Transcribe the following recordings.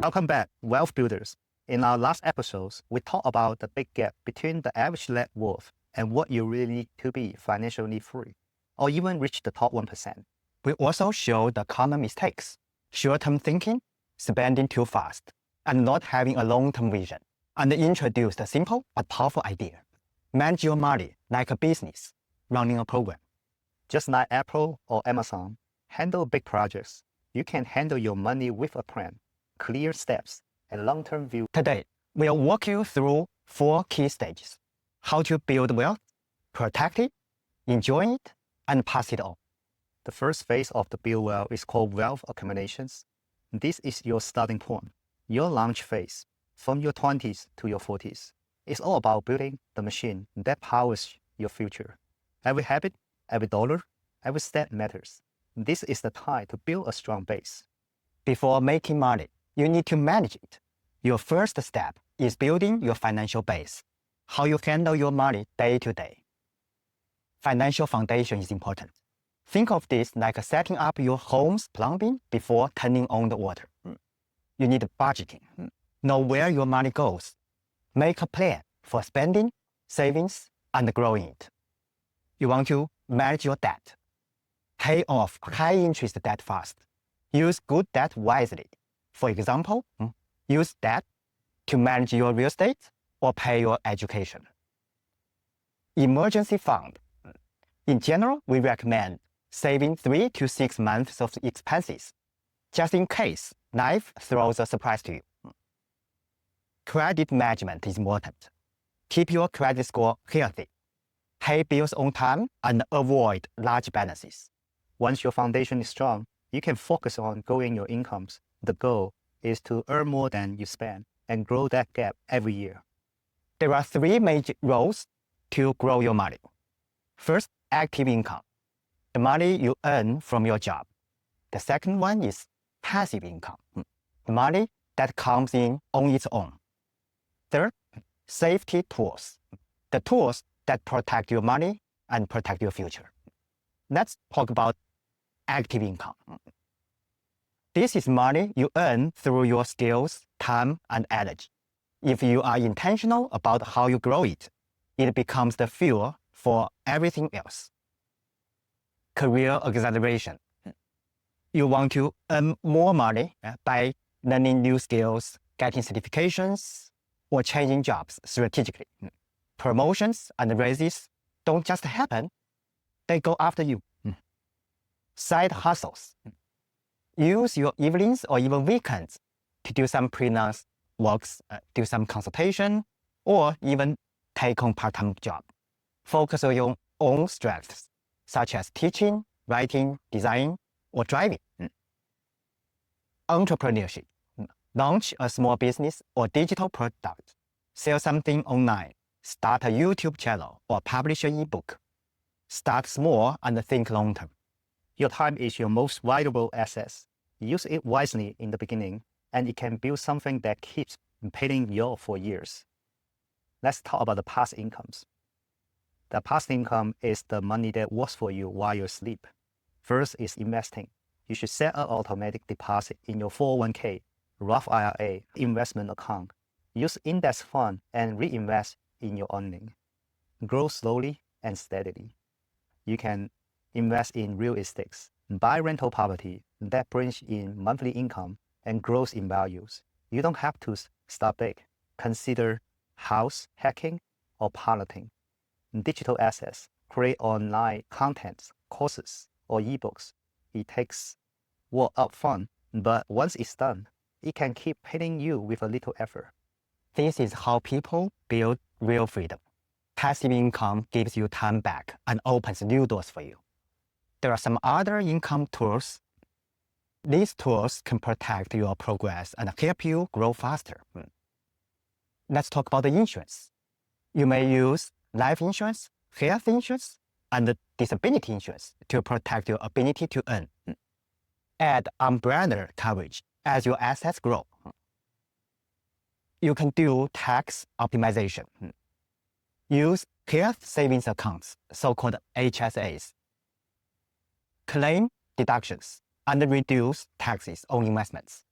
Welcome back, Wealth Builders. In our last episodes, we talked about the big gap between the average net worth and what you really need to be financially free, or even reach the top 1%. We also showed the common mistakes: short-term thinking, spending too fast, and not having a long-term vision, and introduced a simple but powerful idea: manage your money like a business running a program. Just like Apple or Amazon handle big projects, you can handle your money with a plan, clear steps, and long-term view. Today, we'll walk you through 4 key stages: how to build wealth, protect it, enjoy it, and pass it on. The first phase of the build wealth is called wealth accumulations. This is your starting point, your launch phase, from your 20s to your 40s. It's all about building the machine that powers your future. Every habit, every dollar, every step matters. This is the time to build a strong base. Before making money, you need to manage it. Your first step is building your financial base, how you handle your money day to day. Financial foundation is important. Think of this like setting up your home's plumbing before turning on the water. You need budgeting. Know where your money goes. Make a plan for spending, savings, and growing it. You want to manage your debt. Pay off high-interest debt fast. Use good debt wisely. For example, use debt to manage your real estate or pay your education. Emergency fund. In general, we recommend saving 3 to 6 months of expenses, just in case life throws a surprise to you. Credit management is important. Keep your credit score healthy. Pay bills on time and avoid large balances. Once your foundation is strong, you can focus on growing your incomes. The goal is to earn more than you spend and grow that gap every year. There are 3 major roles to grow your money. First, active income, the money you earn from your job. The second one is passive income, the money that comes in on its own. Third, safety tools, the tools that protect your money and protect your future. Let's talk about active income. This is money you earn through your skills, time, and energy. If you are intentional about how you grow it, it becomes the fuel for everything else. Career acceleration. You want to earn more money by learning new skills, getting certifications, or changing jobs strategically. Promotions and raises don't just happen, they go after you. Side hustles. Use your evenings or even weekends to do some freelance works, do some consultation, or even take on part-time job. Focus on your own strengths, such as teaching, writing, design, or driving. Entrepreneurship. Launch a small business or digital product. Sell something online. Start a YouTube channel or publish an ebook. Start small and think long-term. Your time is your most valuable asset. Use it wisely in the beginning, and it can build something that keeps paying you for years. Let's talk about the past incomes. The past income is the money that works for you while you sleep. First is investing. You should set an automatic deposit in your 401k, Roth IRA, investment account. Use index fund and reinvest in your earning. Grow slowly and steadily. You can invest in real estate, buy rental property that brings in monthly income and grows in values. You don't have to start big. Consider house hacking or piloting. Digital assets, create online content, courses, or ebooks. It takes work upfront, but once it's done, it can keep paying you with a little effort. This is how people build real freedom. Passive income gives you time back and opens new doors for you. There are some other income tools. These tools can protect your progress and help you grow faster. Let's talk about the insurance. You may use life insurance, health insurance, and disability insurance to protect your ability to earn. Add umbrella coverage as your assets grow. You can do tax optimization. Use health savings accounts, so-called HSAs. Claim deductions and reduce taxes on investments.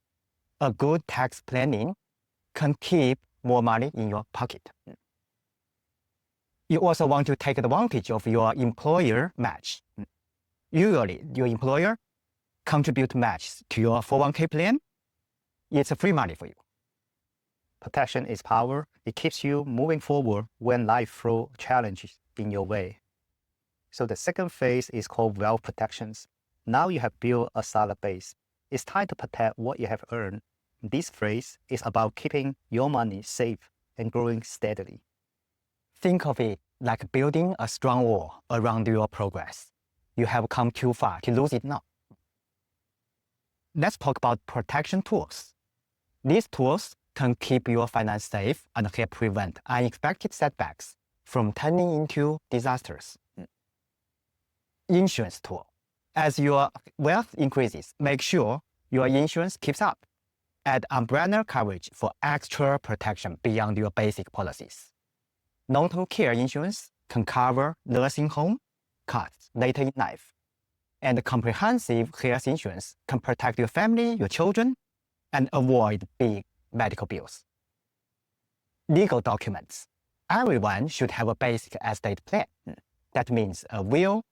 A good tax planning can keep more money in your pocket. You also want to take advantage of your employer match. Usually, your employer contribute match to your 401k plan. It's free money for you. Protection is power. It keeps you moving forward when life throws challenges in your way. So the second phase is called wealth protections. Now you have built a solid base. It's time to protect what you have earned. This phase is about keeping your money safe and growing steadily. Think of it like building a strong wall around your progress. You have come too far to lose it now. Let's talk about protection tools. These tools can keep your finance safe and help prevent unexpected setbacks from turning into disasters. Insurance tool. As your wealth increases, make sure your insurance keeps up. Add umbrella coverage for extra protection beyond your basic policies. Long-term care insurance can cover nursing home costs later in life. And comprehensive health insurance can protect your family, your children, and avoid big medical bills. Legal documents. Everyone should have a basic estate plan. That means a will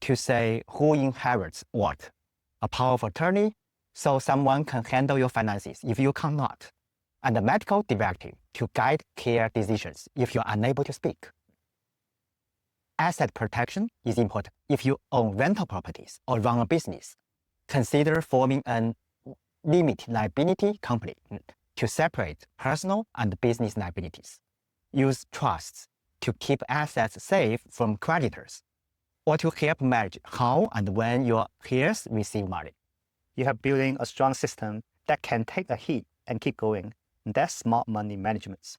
to say who inherits what, a power of attorney, so someone can handle your finances if you cannot, and a medical directive to guide care decisions if you're unable to speak. Asset protection is important. If you own rental properties or run a business, consider forming a limited liability company to separate personal and business liabilities. Use trusts to keep assets safe from creditors, or to help manage how and when your heirs receive money. You have building a strong system that can take a hit and keep going. That's smart money management.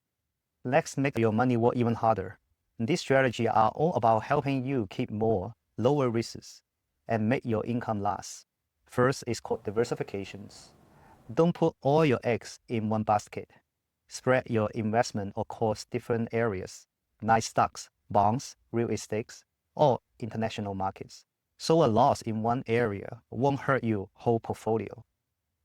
Let's make your money work even harder. These strategies are all about helping you keep more, lower risks, and make your income last. First is called diversifications. Don't put all your eggs in one basket. Spread your investment across different areas, like stocks, bonds, real estate, or international markets. So a loss in one area won't hurt your whole portfolio.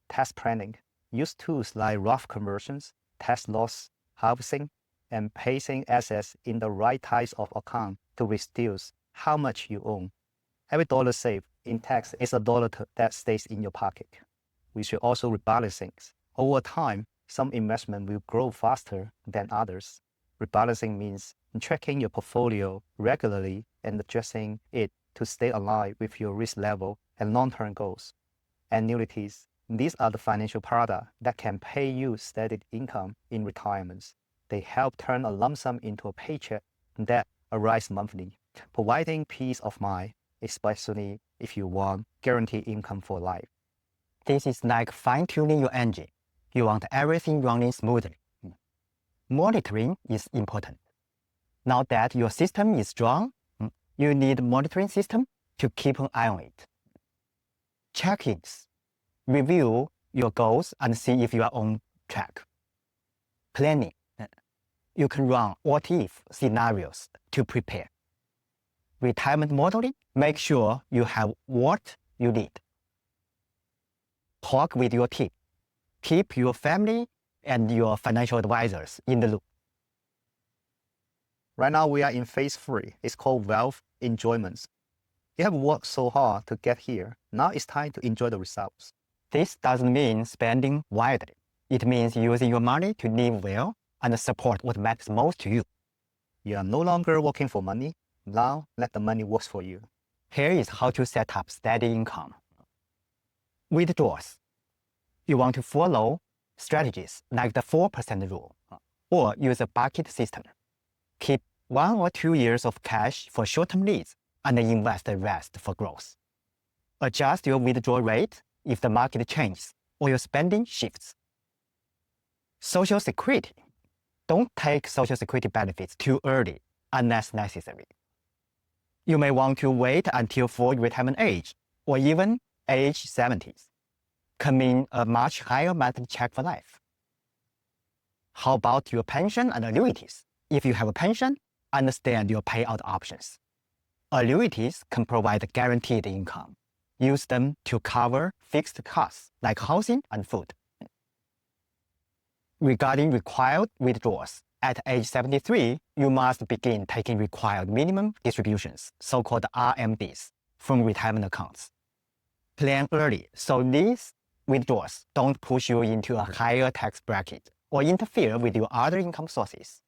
Tax planning. Use tools like Roth conversions, tax loss harvesting, and placing assets in the right types of account to reduce how much you own. Every dollar saved in tax is a dollar that stays in your pocket. We should also rebalance things. Over time, some investment will grow faster than others. Rebalancing means tracking your portfolio regularly and adjusting it to stay aligned with your risk level and long-term goals. Annuities. These are the financial products that can pay you steady income in retirement. They help turn a lump sum into a paycheck that arrives monthly, providing peace of mind, especially if you want guaranteed income for life. This is like fine-tuning your engine. You want everything running smoothly. Monitoring is important. Now that your system is strong, you need a monitoring system to keep an eye on it. Check-ins. Review your goals and see if you are on track. Planning. You can run what-if scenarios to prepare. Retirement modeling. Make sure you have what you need. Talk with your team. Keep your family and your financial advisors in the loop. Right now, we are in phase 3. It's called wealth enjoyment. You have worked so hard to get here. Now it's time to enjoy the results. This doesn't mean spending widely. It means using your money to live well and support what matters most to you. You are no longer working for money. Now, let the money work for you. Here is how to set up steady income. Withdrawals. You want to follow strategies like the 4% rule or use a bucket system. Keep 1 or 2 years of cash for short-term needs and invest the rest for growth. Adjust your withdrawal rate if the market changes or your spending shifts. Social Security. Don't take Social Security benefits too early unless necessary. You may want to wait until full retirement age or even age 70s. Can mean a much higher monthly check for life. How about your pension and annuities? If you have a pension, understand your payout options. Annuities can provide guaranteed income. Use them to cover fixed costs like housing and food. Regarding required withdrawals, at age 73, you must begin taking required minimum distributions, so-called RMDs, from retirement accounts. Plan early so these withdrawals don't push you into a higher tax bracket or interfere with your other income sources.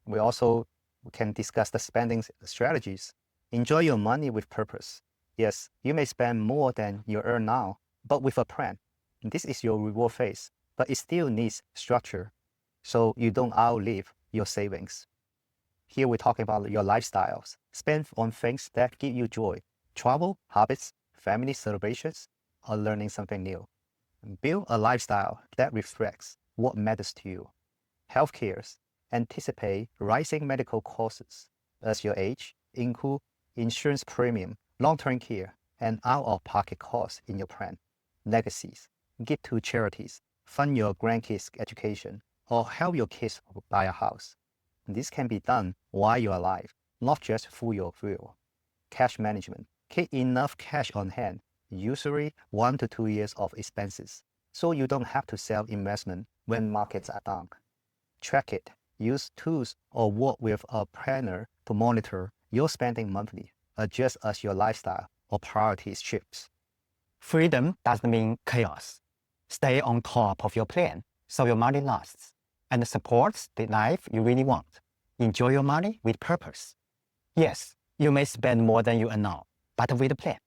We also can discuss the spending strategies. Enjoy your money with purpose. Yes, you may spend more than you earn now, but with a plan. This is your reward phase, but it still needs structure, so you don't outlive your savings. Here we're talking about your lifestyles. Spend on things that give you joy. Travel, hobbies, family celebrations, or learning something new. Build a lifestyle that reflects what matters to you. Healthcare. Anticipate rising medical costs as you age, include insurance premium, long-term care, and out-of-pocket costs in your plan. Legacies. Give to charities, fund your grandkids' education, or help your kids buy a house. This can be done while you're alive, not just through your will. Cash management. Keep enough cash on hand, usually 1 to 2 years of expenses, so you don't have to sell investment when markets are down. Track it. Use tools or work with a planner to monitor your spending monthly. Adjust as your lifestyle or priorities shifts. Freedom doesn't mean chaos. Stay on top of your plan so your money lasts and supports the life you really want. Enjoy your money with purpose. Yes, you may spend more than you earn now, but with a plan.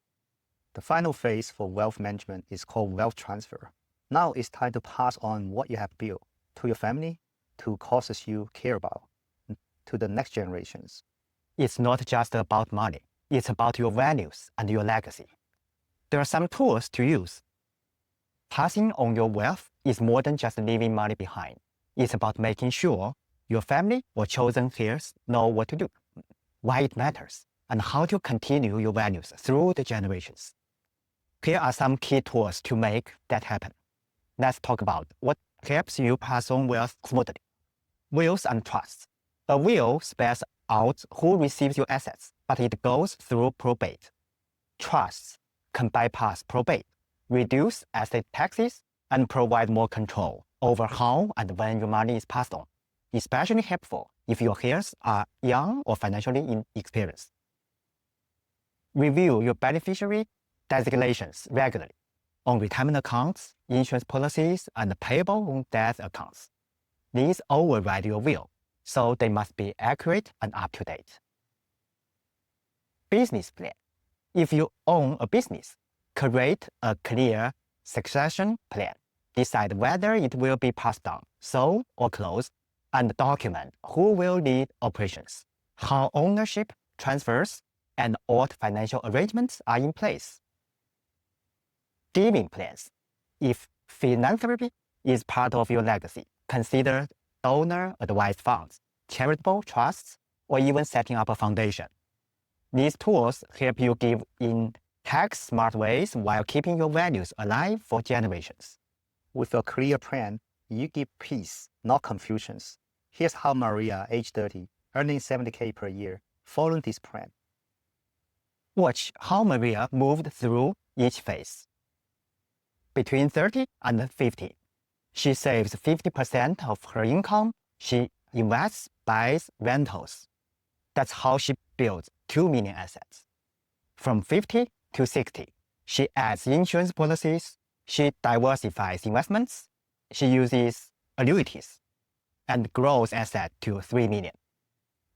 The final phase for wealth management is called wealth transfer. Now it's time to pass on what you have built to your family, to causes you care about, to the next generations. It's not just about money. It's about your values and your legacy. There are some tools to use. Passing on your wealth is more than just leaving money behind. It's about making sure your family or chosen heirs know what to do, why it matters, and how to continue your values through the generations. Here are some key tools to make that happen. Let's talk about what helps you pass on wealth smoothly. Wills and trusts. A will spells out who receives your assets, but it goes through probate. Trusts can bypass probate, reduce estate taxes, and provide more control over how and when your money is passed on, especially helpful if your heirs are young or financially inexperienced. Review your beneficiary designations regularly on retirement accounts, insurance policies, and payable on death accounts. These override your will, so they must be accurate and up-to-date. Business plan. If you own a business, create a clear succession plan. Decide whether it will be passed down, sold, or closed, and document who will lead operations, how ownership transfers, and what financial arrangements are in place. Giving plans. If philanthropy is part of your legacy, consider donor-advised funds, charitable trusts, or even setting up a foundation. These tools help you give in tax-smart ways while keeping your values alive for generations. With a clear plan, you give peace, not confusions. Here's how Maria, age 30, earning $70K per year, following this plan. Watch how Maria moved through each phase. Between 30 and 50, she saves 50% of her income. She invests, buys rentals. That's how she builds 2 million assets. From 50 to 60, she adds insurance policies. She diversifies investments. She uses annuities and grows assets to 3 million.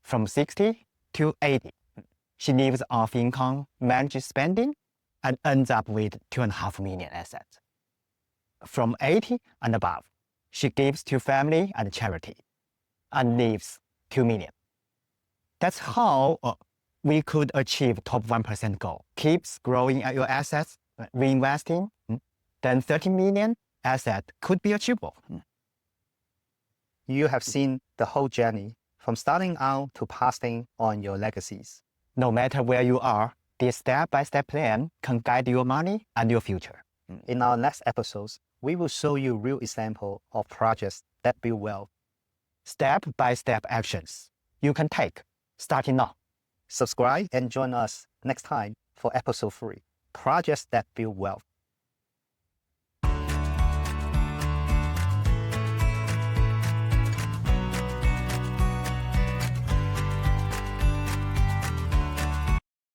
From 60 to 80, she lives off income, manages spending, and ends up with 2.5 million assets. From 80 and above, she gives to family and charity and leaves 2 million. That's how we could achieve top 1% goal. Keeps growing your assets, reinvesting, then 30 million asset could be achievable. You have seen the whole journey from starting out to passing on your legacies. No matter where you are, this step-by-step plan can guide your money and your future. In our next episodes, we will show you real examples of projects that build wealth. Step-by-step actions you can take starting now. Subscribe and join us next time for episode 3, Projects that Build Wealth.